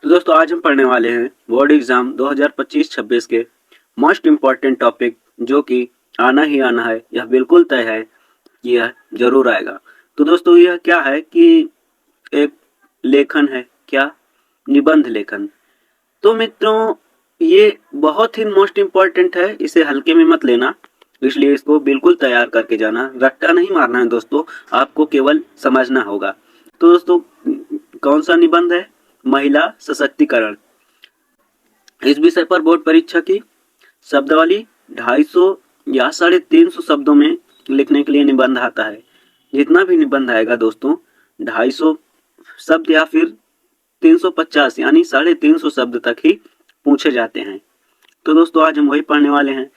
तो दोस्तों आज हम पढ़ने वाले हैं बोर्ड एग्जाम 2025-26 के मोस्ट इम्पॉर्टेंट टॉपिक जो कि आना ही आना है। यह बिल्कुल तय है कि यह जरूर आएगा। तो दोस्तों यह क्या है कि एक लेखन है, क्या निबंध लेखन। तो मित्रों ये बहुत ही मोस्ट इम्पॉर्टेंट है, इसे हल्के में मत लेना, इसलिए इसको बिल्कुल तैयार करके जाना। रट्टा नहीं मारना है दोस्तों, आपको केवल समझना होगा। तो दोस्तों कौन सा निबंध है? महिला सशक्तिकरण। इस विषय पर बोर्ड परीक्षा की शब्दावली 250 या 350 शब्दों में लिखने के लिए निबंध आता है। जितना भी निबंध आएगा दोस्तों 250 शब्द या फिर 350 यानी 350 शब्द तक ही पूछे जाते हैं। तो दोस्तों आज हम वही पढ़ने वाले हैं।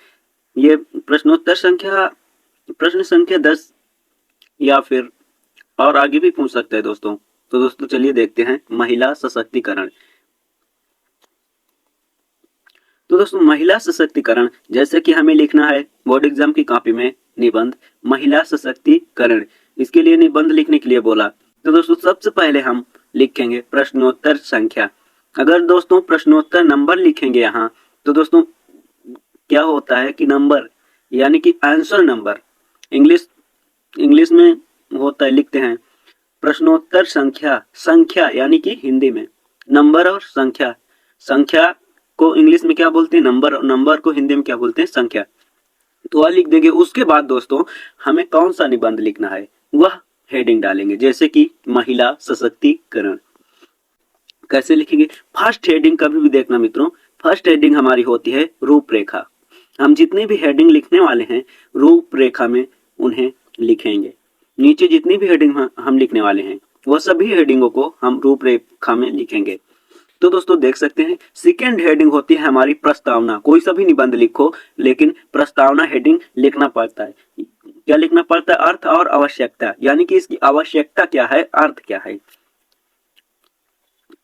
ये प्रश्न संख्या 10 या फिर और आगे भी पूछ सकते हैं दोस्तों। तो दोस्तों चलिए देखते हैं महिला सशक्तिकरण। तो दोस्तों महिला सशक्तिकरण, जैसे कि हमें लिखना है बोर्ड एग्जाम की कॉपी में निबंध महिला सशक्तिकरण, इसके लिए निबंध लिखने के लिए बोला। तो दोस्तों सबसे पहले हम लिखेंगे प्रश्नोत्तर संख्या। अगर दोस्तों प्रश्नोत्तर नंबर लिखेंगे यहाँ तो दोस्तों क्या होता है कि नंबर यानी कि आंसर नंबर इंग्लिश में होता है, लिखते हैं प्रश्नोत्तर संख्या यानी कि हिंदी में नंबर और संख्या को इंग्लिश में क्या बोलते हैं? नंबर, और नंबर को हिंदी में क्या बोलते हैं? संख्या। तो वह लिख देंगे। उसके बाद दोस्तों हमें कौन सा निबंध लिखना है वह हेडिंग डालेंगे, जैसे कि महिला सशक्तिकरण। कैसे लिखेंगे? फर्स्ट हेडिंग कभी भी देखना मित्रों, फर्स्ट हेडिंग हमारी होती है रूपरेखा। हम जितने भी हेडिंग लिखने वाले हैं रूपरेखा में उन्हें लिखेंगे। नीचे जितनी भी हेडिंग हम लिखने वाले हैं वह सभी हेडिंगों को हम रूपरेखा में लिखेंगे। तो दोस्तों देख सकते हैं सेकेंड हेडिंग होती है हमारी प्रस्तावना। कोई सा भी निबंध लिखो लेकिन प्रस्तावना हेडिंग लिखना पड़ता है। क्या लिखना पड़ता है? अर्थ और आवश्यकता, यानी कि इसकी आवश्यकता क्या है, अर्थ क्या है।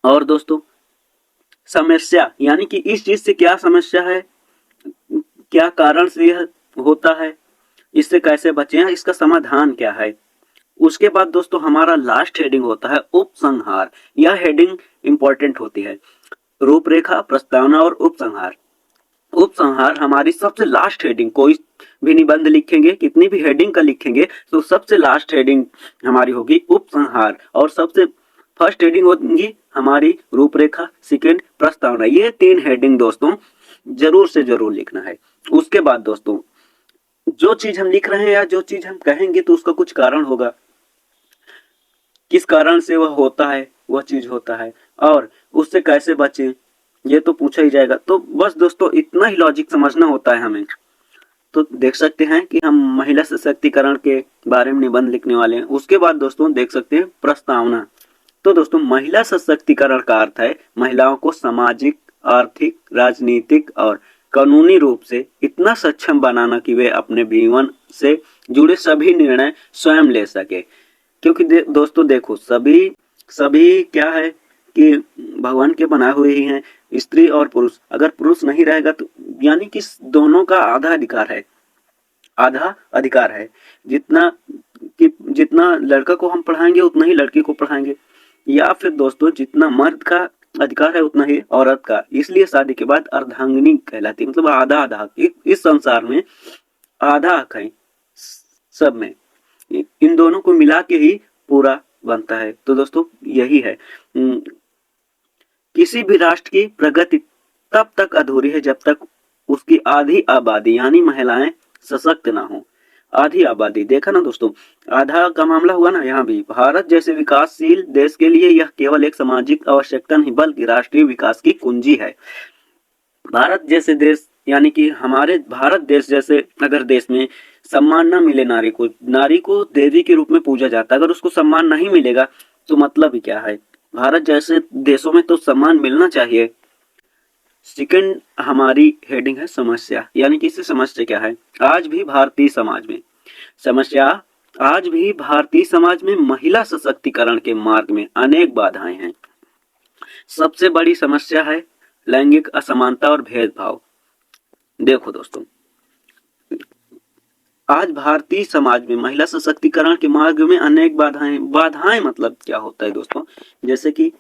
और दोस्तों समस्या, यानी कि इस चीज से क्या समस्या है, क्या कारण से यह होता है, इससे कैसे बचें, इसका समाधान क्या है। उसके बाद दोस्तों हमारा लास्ट हेडिंग होता है उपसंहार। यह हेडिंग इंपॉर्टेंट होती है। रूपरेखा, प्रस्तावना और उपसंहार। उपसंहार हमारी सबसे लास्ट हेडिंग। कोई भी निबंध लिखेंगे, कितनी भी हेडिंग का लिखेंगे तो सबसे लास्ट हेडिंग हमारी होगी उपसंहार, और सबसे फर्स्ट हेडिंग होगी हमारी रूपरेखा, सेकेंड प्रस्तावना। ये 3 हेडिंग दोस्तों जरूर से जरूर लिखना है। उसके बाद दोस्तों जो चीज हम लिख रहे हैं या जो चीज हम कहेंगे तो उसका कुछ कारण होगा, किस कारण से वह होता है, वह चीज होता है, और उससे कैसे बचें ये तो पूछा ही जाएगा। तो बस दोस्तों इतना ही लॉजिक समझना होता है हमें। तो देख सकते हैं कि हम महिला सशक्तिकरण के बारे में निबंध लिखने वाले हैं। उसके बाद दोस्तों देख सकते हैं प्रस्तावना। तो दोस्तों महिला सशक्तिकरण का अर्थ है महिलाओं को सामाजिक, आर्थिक, राजनीतिक और कानूनी रूप से इतना सक्षम बनाना कि वे अपने जीवन से जुड़े सभी निर्णय स्वयं ले सके। क्योंकि दोस्तों देखो सभी क्या है कि भगवान के बनाए हुए ही हैं, स्त्री और पुरुष। अगर पुरुष नहीं रहेगा तो यानी कि दोनों का आधा अधिकार है। जितना लड़का को हम पढ़ाएंगे उतना ही लड़की को पढ़ाएंगे, या फिर दोस्तों जितना मर्द का अधिकार है उतना ही औरत का। इसलिए शादी के बाद अर्धांगिनी कहलाती है, मतलब आधा आधा। इस संसार में आधा हक है सब में, इन दोनों को मिला के ही पूरा बनता है। तो दोस्तों यही है, किसी भी राष्ट्र की प्रगति तब तक अधूरी है जब तक उसकी आधी आबादी यानी महिलाएं सशक्त ना हो। आधी आबादी देखा ना दोस्तों, आधा का मामला हुआ ना। यहाँ भी भारत जैसे विकासशील देश के लिए यह केवल एक सामाजिक आवश्यकता नहीं बल्कि राष्ट्रीय विकास की कुंजी है। भारत जैसे देश यानी कि हमारे भारत देश जैसे अगर देश में सम्मान न मिले, नारी को देवी के रूप में पूजा जाता है, अगर उसको सम्मान नहीं मिलेगा तो मतलब ही क्या है। भारत जैसे देशों में तो सम्मान मिलना चाहिए। सेकंड हमारी हेडिंग है समस्या, यानी कि इससे समस्या क्या है। आज भी भारतीय समाज में महिला सशक्तिकरण के मार्ग में अनेक बाधाएं हैं। सबसे बड़ी समस्या है लैंगिक असमानता और भेदभाव। देखो दोस्तों आज भारतीय समाज में महिला सशक्तिकरण के मार्ग में अनेक बाधाएं मतलब क्या होता है दोस्तों, जैसे कि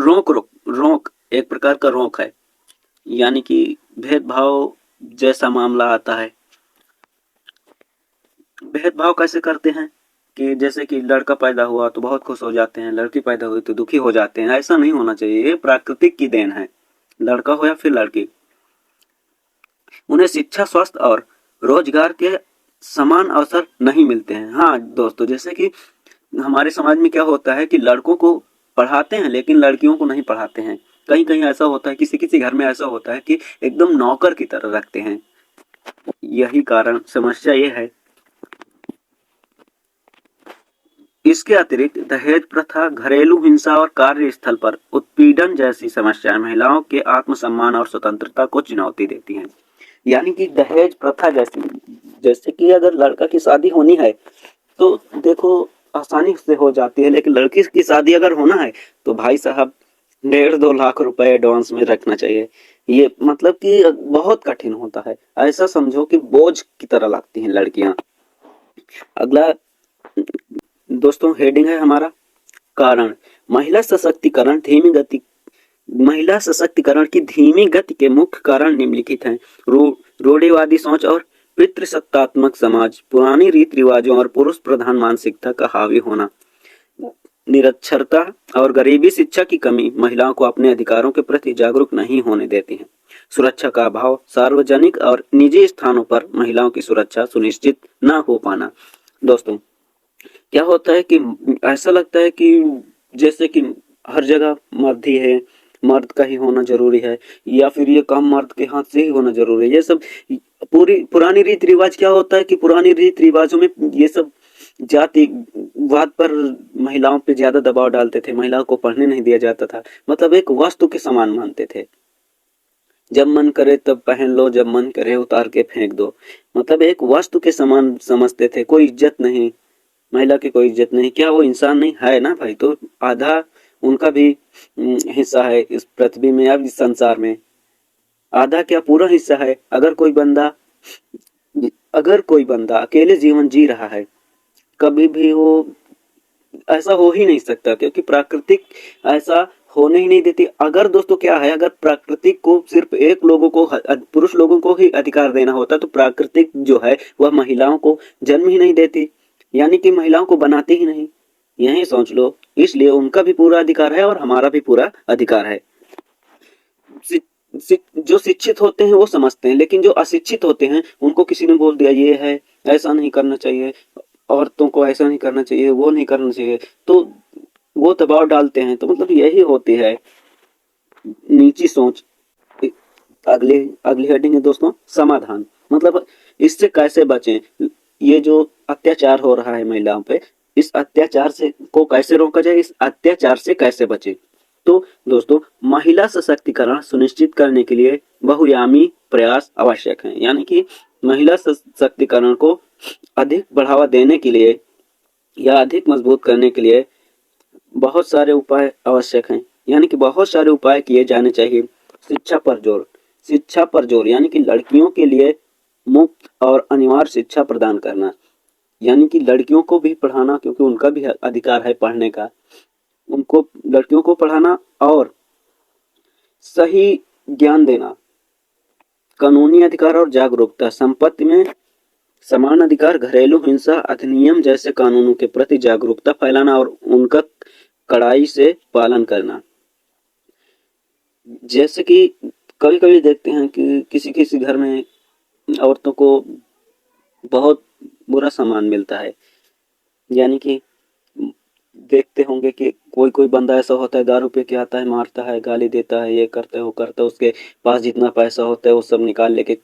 रोक एक प्रकार का रोक है, यानी कि भेदभाव जैसा मामला आता है। भेदभाव कैसे करते हैं कि जैसे कि लड़का पैदा हुआ तो बहुत खुश हो जाते हैं, लड़की पैदा हुई तो दुखी हो जाते हैं। ऐसा नहीं होना चाहिए, ये प्राकृतिक की देन है, लड़का हो या फिर लड़की। उन्हें शिक्षा, स्वास्थ्य और रोजगार के समान अवसर नहीं मिलते हैं। हाँ दोस्तों, जैसे कि हमारे समाज में क्या होता है कि लड़कों को पढ़ाते हैं लेकिन लड़कियों को नहीं पढ़ाते हैं। कहीं कहीं ऐसा होता है, किसी किसी घर में ऐसा होता है कि एकदम नौकर की तरह रखते हैं। यही कारण, समस्या ये है। इसके अतिरिक्त दहेज प्रथा, घरेलू हिंसा और कार्यस्थल पर उत्पीड़न जैसी समस्याएं महिलाओं के आत्मसम्मान और स्वतंत्रता को चुनौती देती हैं। यानी कि दहेज प्रथा जैसे कि अगर लड़का की शादी होनी है तो देखो आसानी से हो जाती है, लेकिन लड़की की शादी अगर होना है तो भाई साहब 1.5-2 लाख रुपए एडवांस में रखना चाहिए। ये मतलब कि बहुत कठिन होता है। ऐसा समझो कि बोझ की तरह लगती हैं लड़कियां। अगला दोस्तों हेडिंग है हमारा कारण। महिला सशक्तिकरण की धीमी गति के मुख्य कारण निम्नलिखित हैं। रूढ़िवादी सोच और पितृसत्तात्मक समाज, पुरानी रीति रिवाजों और पुरुष प्रधान मानसिकता का हावी होना, निरक्षरता और गरीबी, शिक्षा की कमी महिलाओं को अपने अधिकारों के प्रति जागरूक नहीं होने देती है, सुरक्षा का अभाव, सार्वजनिक और निजी स्थानों पर महिलाओं की सुरक्षा सुनिश्चित न हो पाना। दोस्तों क्या होता है कि ऐसा लगता है कि जैसे कि हर जगह मर्द ही है, मर्द का ही होना जरूरी है, या फिर ये काम मर्द के हाथ से ही होना जरूरी है। ये सब पुरानी रीति रिवाज क्या होता है कि पुरानी रीति रिवाजों में ये सब जातिवाद पर महिलाओं पे ज्यादा दबाव डालते थे, महिलाओं को पढ़ने नहीं दिया जाता था, मतलब एक वस्तु के समान मानते थे। जब मन करे तब पहन लो, जब मन करे उतार के फेंक दो, मतलब एक वस्तु के समान समझते थे। कोई इज्जत नहीं, महिला की कोई इज्जत नहीं। क्या वो इंसान नहीं है ना भाई? तो आधा उनका भी हिस्सा है इस पृथ्वी में या इस संसार में। आधा क्या पूरा हिस्सा है। अगर कोई बंदा अकेले जीवन जी रहा है, कभी भी वो ऐसा हो ही नहीं सकता, क्योंकि प्राकृतिक ऐसा होने ही नहीं देती। अगर दोस्तों क्या है, अगर प्राकृतिक को सिर्फ एक लोगों को, पुरुष लोगों को ही अधिकार देना होता तो प्राकृतिक जो है वह महिलाओं को जन्म ही नहीं देती, यानी कि महिलाओं को बनाती ही नहीं। यही सोच लो। इसलिए उनका भी पूरा अधिकार है और हमारा भी पूरा अधिकार है। जो शिक्षित होते हैं वो समझते हैं, लेकिन जो अशिक्षित होते हैं उनको किसी ने बोल दिया ये है, ऐसा नहीं करना चाहिए, औरतों को ऐसा नहीं करना चाहिए, वो नहीं करना चाहिए, तो वो दबाव डालते हैं। तो मतलब यही होती है नीची सोच। अगली हेडिंग है दोस्तों समाधान, मतलब इससे कैसे बचें। ये जो अत्याचार हो रहा है महिलाओं पे, इस अत्याचार से को कैसे रोका जाए, इस अत्याचार से कैसे बचें। तो दोस्तों महिला सशक्तिकरण सुनिश्चित करने के लिए बहुआयामी प्रयास आवश्यक है, यानी कि महिला सशक्तिकरण को अधिक बढ़ावा देने के लिए या अधिक मजबूत करने के लिए बहुत सारे उपाय आवश्यक हैं, यानी कि बहुत सारे उपाय किए जाने चाहिए। शिक्षा पर जोर, यानी कि लड़कियों के लिए मुफ्त और अनिवार्य शिक्षा प्रदान करना, यानी कि लड़कियों को भी पढ़ाना, क्योंकि उनका भी अधिकार है पढ़ने का। उनको, लड़कियों को पढ़ाना और सही ज्ञान देना, कानूनी अधिकार और जागरूकता, संपत्ति में समान अधिकार, घरेलू हिंसा अधिनियम जैसे कानूनों के प्रति जागरूकता फैलाना और उनका कड़ाई से पालन करना। जैसे कि कभी कभी देखते हैं कि किसी किसी घर में औरतों को बहुत बुरा सामान मिलता है, यानी कि देखते होंगे कि कोई कोई बंदा ऐसा होता है, दारू पी के आता है, मारता है, गाली देता है, ये करता है वो करता है, उसके पास जितना पैसा होता है वो सब निकाल लेके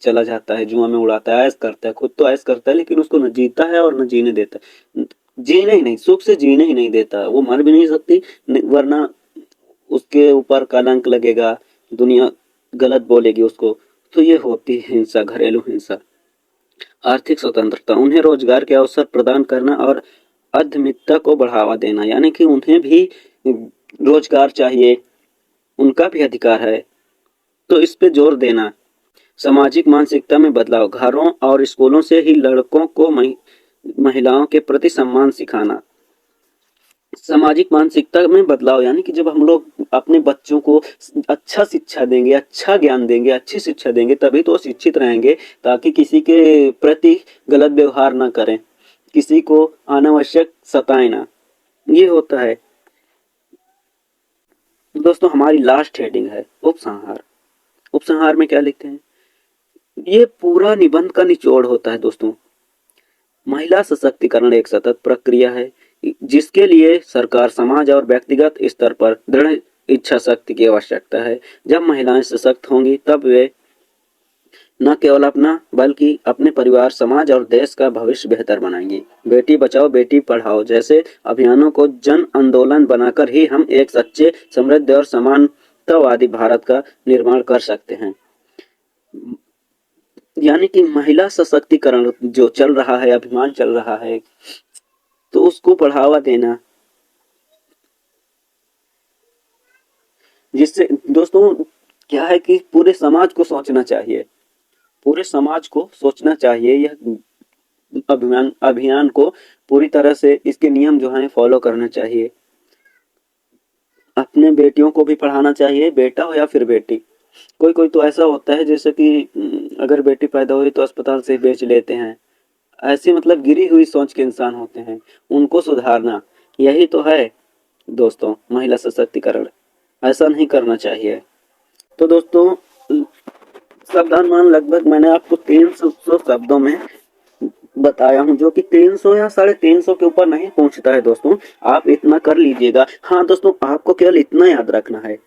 चला जाता है, जुआ में उड़ाता है, ऐश करता है, खुद तो ऐश करता है, लेकिन उसको न जीता है और न जीने देता है। जीने ही नहीं, सुख से जीने ही नहीं देता। वो मर भी नहीं सकती, वरना उसके ऊपर कलंक लगेगा, दुनिया गलत बोलेगी उसको। तो ये होती है हिंसा, घरेलू हिंसा। आर्थिक स्वतंत्रता, उन्हें रोजगार के अवसर प्रदान करना और अधमिकता को बढ़ावा देना, यानी कि उन्हें भी रोजगार चाहिए, उनका भी अधिकार है, तो इस पे जोर देना। सामाजिक मानसिकता में बदलाव, घरों और स्कूलों से ही लड़कों को महिलाओं के प्रति सम्मान सिखाना, सामाजिक मानसिकता में बदलाव, यानी कि जब हम लोग अपने बच्चों को अच्छा शिक्षा देंगे, अच्छा ज्ञान देंगे, अच्छी शिक्षा देंगे, तभी तो वो शिक्षित रहेंगे, ताकि किसी के प्रति गलत व्यवहार ना करें, किसी को अनावश्यक सताएं ना। ये होता है। दोस्तों हमारी लास्ट हेडिंग है उपसंहार। उपसंहार में क्या लिखते हैं? ये पूरा निबंध का निचोड़ होता है दोस्तों। महिला सशक्तिकरण एक सतत प्रक्रिया है जिसके लिए सरकार, समाज और व्यक्तिगत स्तर पर दृढ़ इच्छा शक्ति की आवश्यकता है। जब महिलाएं सशक्त होंगी तब वे न केवल अपना बल्कि अपने परिवार, समाज और देश का भविष्य बेहतर बनाएंगी। बेटी बचाओ बेटी पढ़ाओ जैसे अभियानों को जन आंदोलन बनाकर ही हम एक सच्चे, समृद्ध और समानतावादी भारत का निर्माण कर सकते हैं। यानी कि महिला सशक्तिकरण जो चल रहा है, अभियान चल रहा है, तो उसको बढ़ावा देना, जिससे दोस्तों क्या है कि पूरे समाज को सोचना चाहिए, पूरे समाज को सोचना चाहिए। यह अभियान अभियान को पूरी तरह से इसके नियम जो हैं फॉलो करना चाहिए। अपने बेटियों को भी पढ़ाना चाहिए, बेटा हो या फिर बेटी। कोई कोई तो ऐसा होता है जैसे कि अगर बेटी पैदा हुई तो अस्पताल से बेच लेते हैं। ऐसी मतलब गिरी हुई सोच के इंसान होते हैं, उनको सुधारना, यही तो है दोस्तों महिला सशक्तिकरण। ऐसा नहीं करना चाहिए। तो दोस्तों सावधान मान लगभग मैंने आपको 300 शब्दों में बताया हूँ, जो कि 300 या 350 के ऊपर नहीं पहुंचता है दोस्तों। आप इतना कर लीजिएगा। हाँ दोस्तों, आपको केवल इतना याद रखना है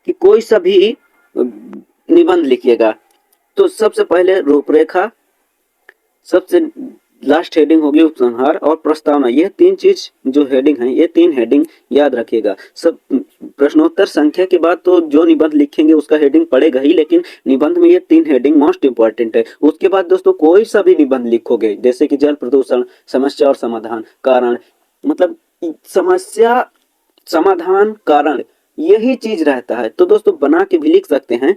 कि कोई सा भी निबंध लिखिएगा तो सबसे पहले रूपरेखा, सबसे लास्ट हेडिंग होगी उपसंहार और प्रस्तावना। ये तीन चीज जो हेडिंग है, ये तीन हेडिंग याद रखिएगा। सब प्रश्नोत्तर संख्या के बाद तो जो निबंध लिखेंगे उसका हेडिंग पड़ेगा ही, लेकिन निबंध में ये तीन हेडिंग मोस्ट इंपॉर्टेंट है। उसके बाद दोस्तों कोई सा भी निबंध लिखोगे, जैसे कि जल प्रदूषण, समस्या और समाधान, कारण, मतलब समस्या, समाधान, कारण, यही चीज रहता है। तो दोस्तों बना के भी लिख सकते हैं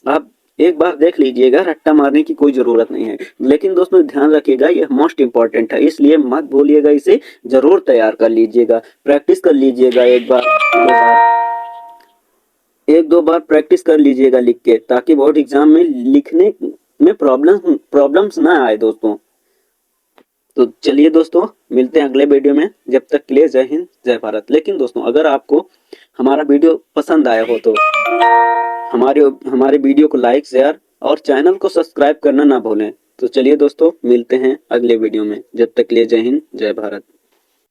आप, एक बार देख लीजिएगा, रट्टा मारने की कोई जरूरत नहीं है। लेकिन दोस्तों ध्यान रखिएगा, यह मोस्ट इंपॉर्टेंट है, इसलिए मत भूलिएगा, इसे जरूर तैयार कर लीजिएगा, प्रैक्टिस कर लीजिएगा। एक दो बार प्रैक्टिस कर लीजिएगा लिख के, ताकि बोर्ड एग्जाम में लिखने में प्रॉब्लम्स ना आए दोस्तों। तो चलिए दोस्तों, मिलते हैं अगले वीडियो में। जब तक के लिए जय हिंद, जय भारत। लेकिन दोस्तों अगर आपको हमारा वीडियो पसंद आया हो तो हमारे हमारे वीडियो को लाइक, शेयर और चैनल को सब्सक्राइब करना ना भूलें। तो चलिए दोस्तों, मिलते हैं अगले वीडियो में। जब तक के लिए जय हिंद, जय भारत।